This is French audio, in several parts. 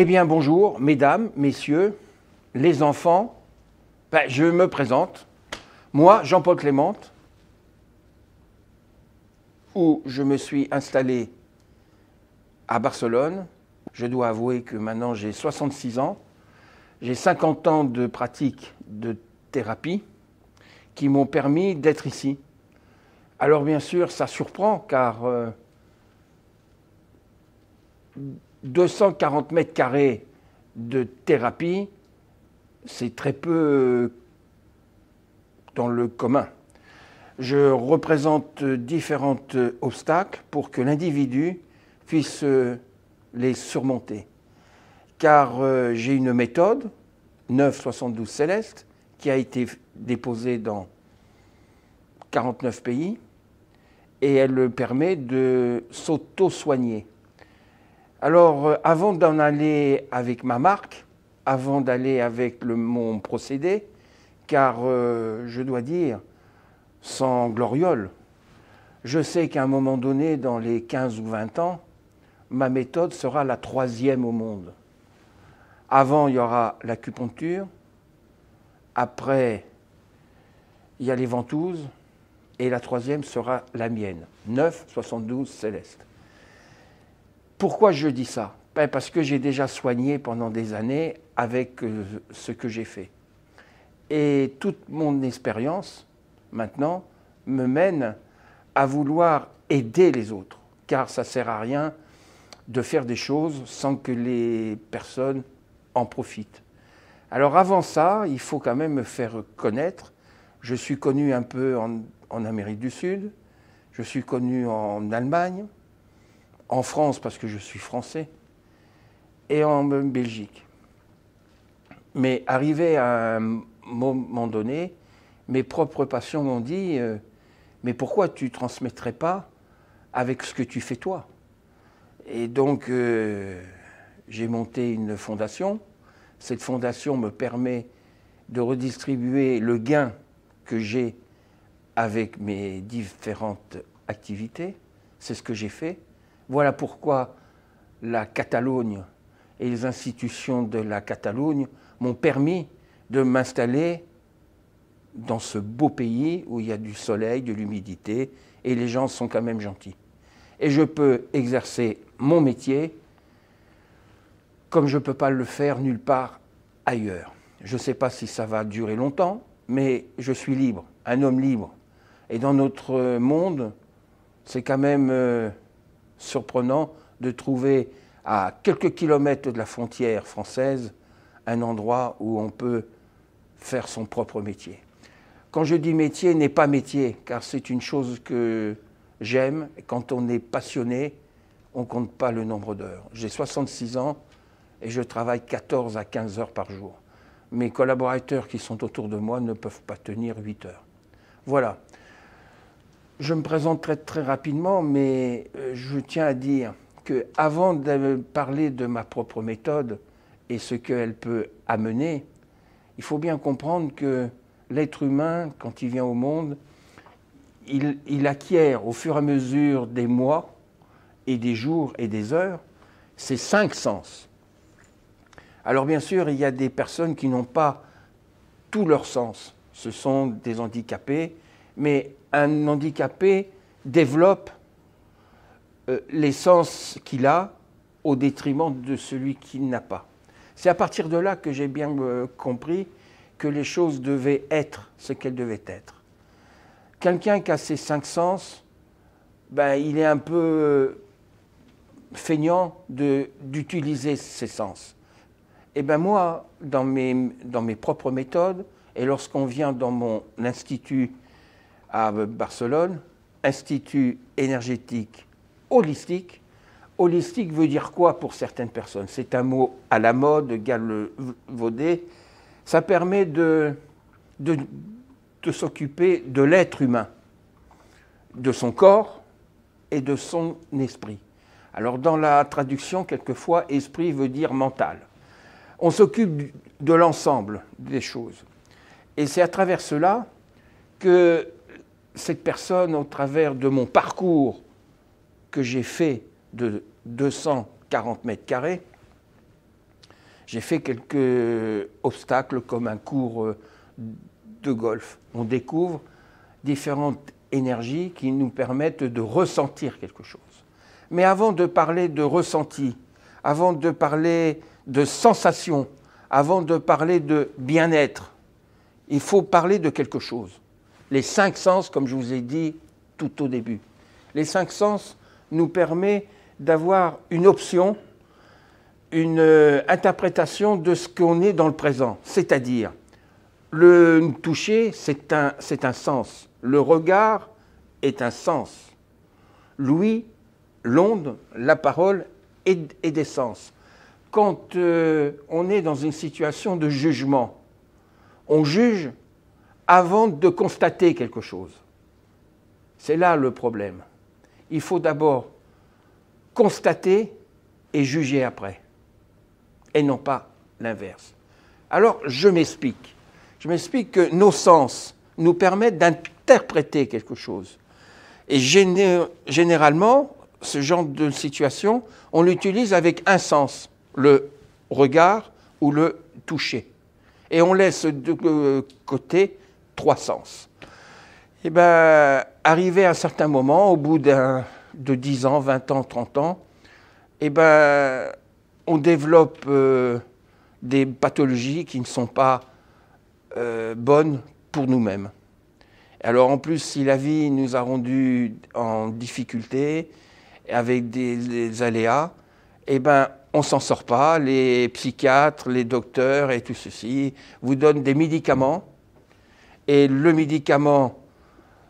Eh bien, bonjour, mesdames, messieurs, les enfants. Je me présente. Moi, Jean-Paul Clément, où je me suis installé à Barcelone. Je dois avouer que maintenant j'ai 66 ans. J'ai 50 ans de pratique de thérapie qui m'ont permis d'être ici. Alors bien sûr, ça surprend car 240 mètres carrés de thérapie, c'est très peu dans le commun. Je représente différents obstacles pour que l'individu puisse les surmonter. Car j'ai une méthode, 972 Céleste, qui a été déposée dans 49 pays, et elle permet de s'auto-soigner. Alors, avant d'en aller avec ma marque, avant d'aller avec mon procédé, car je dois dire, sans gloriole, je sais qu'à un moment donné, dans les 15 ou 20 ans, ma méthode sera la 3e au monde. Avant, il y aura l'acupuncture, après, il y a les ventouses, et la 3e sera la mienne, 972 Céleste. Pourquoi je dis ça? Parce que j'ai déjà soigné pendant des années avec ce que j'ai fait. Et toute mon expérience, maintenant, me mène à vouloir aider les autres. Car ça ne sert à rien de faire des choses sans que les personnes en profitent. Alors avant ça, il faut quand même me faire connaître. Je suis connu un peu en Amérique du Sud, je suis connu en Allemagne, en France parce que je suis français, et en Belgique. Mais arrivé à un moment donné, mes propres patients m'ont dit mais pourquoi tu ne transmettrais pas avec ce que tu fais toi? Et donc j'ai monté une fondation. Cette fondation me permet de redistribuer le gain que j'ai avec mes différentes activités. C'est ce que j'ai fait. Voilà pourquoi la Catalogne et les institutions de la Catalogne m'ont permis de m'installer dans ce beau pays où il y a du soleil, de l'humidité, et les gens sont quand même gentils. Et je peux exercer mon métier comme je ne peux pas le faire nulle part ailleurs. Je ne sais pas si ça va durer longtemps, mais je suis libre, un homme libre. Et dans notre monde, c'est quand même surprenant de trouver à quelques kilomètres de la frontière française un endroit où on peut faire son propre métier. Quand je dis métier, n'est pas métier, car c'est une chose que j'aime. Quand on est passionné, on ne compte pas le nombre d'heures. J'ai 66 ans et je travaille 14 à 15 heures par jour. Mes collaborateurs qui sont autour de moi ne peuvent pas tenir 8 heures. Voilà. Je me présenterai très rapidement, mais je tiens à dire qu'avant de parler de ma propre méthode et ce qu'elle peut amener, il faut bien comprendre que l'être humain, quand il vient au monde, il acquiert au fur et à mesure des mois et des jours et des heures ses 5 sens. Alors bien sûr, il y a des personnes qui n'ont pas tous leurs sens. Ce sont des handicapés, mais un handicapé développe les sens qu'il a au détriment de celui qui n'a pas. C'est à partir de là que j'ai bien compris que les choses devaient être ce qu'elles devaient être. Quelqu'un qui a ses 5 sens, il est un peu feignant d'utiliser ses sens. Et moi, dans mes propres méthodes, et lorsqu'on vient dans mon institut à Barcelone, institut énergétique holistique. Holistique veut dire quoi pour certaines personnes? C'est un mot à la mode, galvaudé. Ça permet de s'occuper de l'être humain, de son corps et de son esprit. Alors dans la traduction, quelquefois, esprit veut dire mental. On s'occupe de l'ensemble des choses. Et c'est à travers cela que cette personne, au travers de mon parcours que j'ai fait de 240 mètres carrés, J'ai fait quelques obstacles comme un cours de golf. On découvre différentes énergies qui nous permettent de ressentir quelque chose. Mais avant de parler de ressenti, avant de parler de sensation, avant de parler de bien-être, il faut parler de quelque chose. Les 5 sens, comme je vous ai dit tout au début. Les 5 sens nous permettent d'avoir une option, une interprétation de ce qu'on est dans le présent. C'est-à-dire, le toucher, c'est un sens. Le regard est un sens. L'ouïe, l'onde, la parole est des sens. Quand on est dans une situation de jugement, on juge avant de constater quelque chose. C'est là le problème. Il faut d'abord constater et juger après, et non pas l'inverse. Alors, je m'explique. Je m'explique que nos sens nous permettent d'interpréter quelque chose. Et généralement, ce genre de situation, on l'utilise avec un sens, le regard ou le toucher. Et on laisse de côté 3 sens. Et bien, arrivé à un certain moment, au bout de 10 ans, 20 ans, 30 ans, et ben, on développe des pathologies qui ne sont pas bonnes pour nous-mêmes. Alors en plus, si la vie nous a rendus en difficulté, avec des aléas, eh ben, on ne s'en sort pas. Les psychiatres, les docteurs et tout ceci vous donnent des médicaments, et le médicament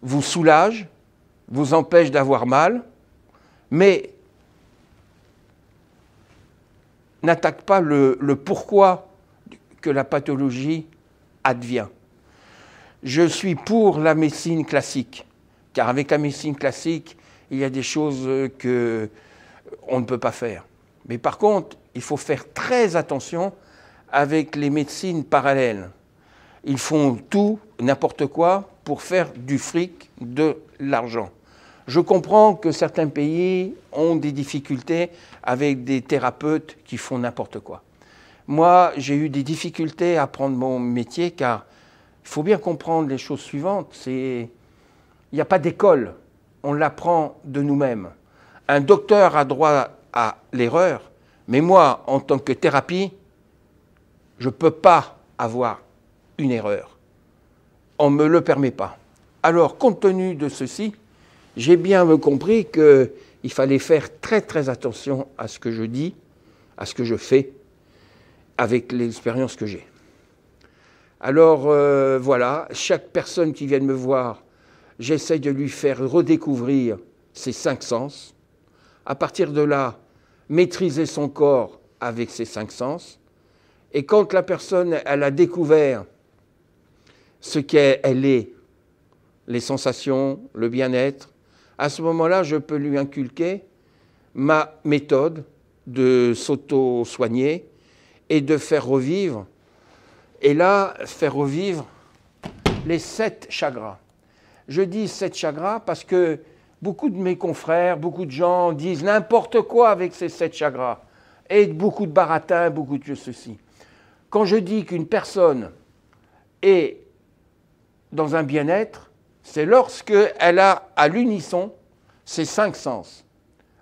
vous soulage, vous empêche d'avoir mal, mais n'attaque pas le pourquoi que la pathologie advient. Je suis pour la médecine classique, car avec la médecine classique, il y a des choses qu'on ne peut pas faire. Mais par contre, il faut faire très attention avec les médecines parallèles. Ils font tout, n'importe quoi, pour faire du fric, de l'argent. Je comprends que certains pays ont des difficultés avec des thérapeutes qui font n'importe quoi. Moi, j'ai eu des difficultés à apprendre mon métier, car il faut bien comprendre les choses suivantes. Il n'y a pas d'école, on l'apprend de nous-mêmes. Un docteur a droit à l'erreur, mais moi, en tant que thérapie, je ne peux pas avoir une erreur. On ne me le permet pas. Alors, compte tenu de ceci, j'ai bien compris qu'il fallait faire très très attention à ce que je dis, à ce que je fais, avec l'expérience que j'ai. Alors voilà, chaque personne qui vient me voir, j'essaie de lui faire redécouvrir ses 5 sens. À partir de là, maîtriser son corps avec ses 5 sens. Et quand la personne elle a découvert ce qu'elle est, les sensations, le bien-être, à ce moment-là, je peux lui inculquer ma méthode de s'auto-soigner et de faire revivre. Et là, faire revivre les 7 chakras. Je dis 7 chakras parce que beaucoup de mes confrères, beaucoup de gens disent n'importe quoi avec ces 7 chakras. Et beaucoup de baratins, beaucoup de ceci. Quand je dis qu'une personne est dans un bien-être, c'est lorsqu'elle a à l'unisson ces 5 sens.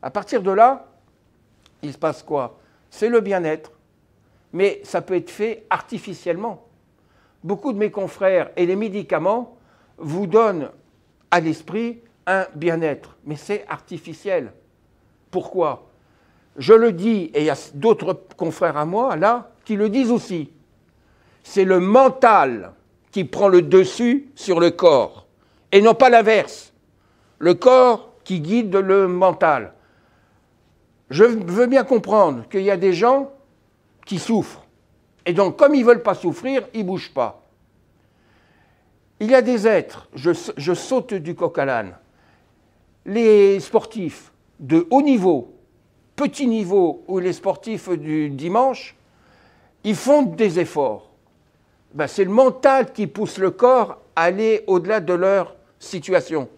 À partir de là, il se passe quoi? C'est le bien-être. Mais ça peut être fait artificiellement. Beaucoup de mes confrères et les médicaments vous donnent à l'esprit un bien-être, mais c'est artificiel. Pourquoi? Je le dis, et il y a d'autres confrères à moi, là, qui le disent aussi. C'est le mental qui prend le dessus sur le corps, et non pas l'inverse. Le corps qui guide le mental. Je veux bien comprendre qu'il y a des gens qui souffrent. Et donc, comme ils ne veulent pas souffrir, ils ne bougent pas. Il y a des êtres, je saute du coq à l'âne, les sportifs de haut niveau, petit niveau, ou les sportifs du dimanche, ils font des efforts. Ben, c'est le mental qui pousse le corps à aller au-delà de leur situation.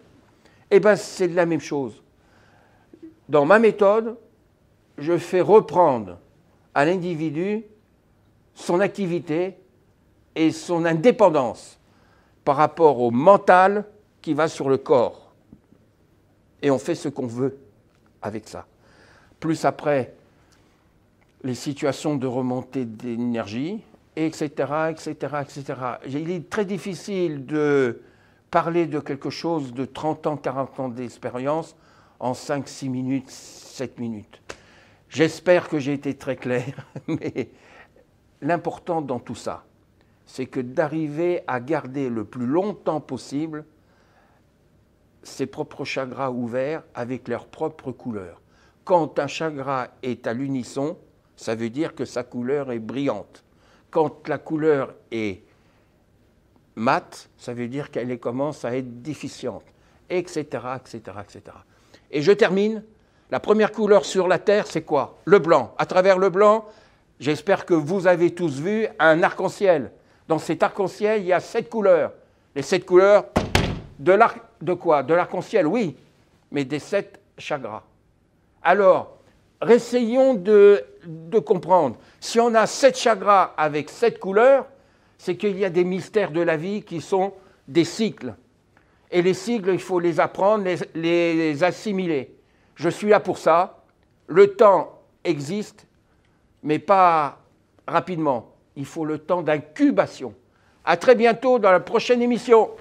Et bien, c'est la même chose. Dans ma méthode, je fais reprendre à l'individu son activité et son indépendance par rapport au mental qui va sur le corps. Et on fait ce qu'on veut avec ça. Plus après, les situations de remontée d'énergie, etc., etc., etc. Il est très difficile de parler de quelque chose de 30 ans, 40 ans d'expérience en 5, 6 minutes, 7 minutes. J'espère que j'ai été très clair, mais l'important dans tout ça, c'est que d'arriver à garder le plus longtemps possible ses propres chakras ouverts avec leurs propres couleurs. Quand un chakra est à l'unisson, ça veut dire que sa couleur est brillante. Quand la couleur est mate, ça veut dire qu'elle commence à être déficiente, etc., etc., etc. Et je termine. La première couleur sur la Terre, c'est quoi? Le blanc. À travers le blanc, j'espère que vous avez tous vu un arc-en-ciel. Dans cet arc-en-ciel, il y a 7 couleurs. Les 7 couleurs de quoi? De l'arc-en-ciel, oui, mais des 7 chakras. Alors, essayons de comprendre. Si on a 7 chakras avec 7 couleurs, c'est qu'il y a des mystères de la vie qui sont des cycles. Et les cycles, il faut les apprendre, les assimiler. Je suis là pour ça. Le temps existe, mais pas rapidement. Il faut le temps d'incubation. À très bientôt dans la prochaine émission.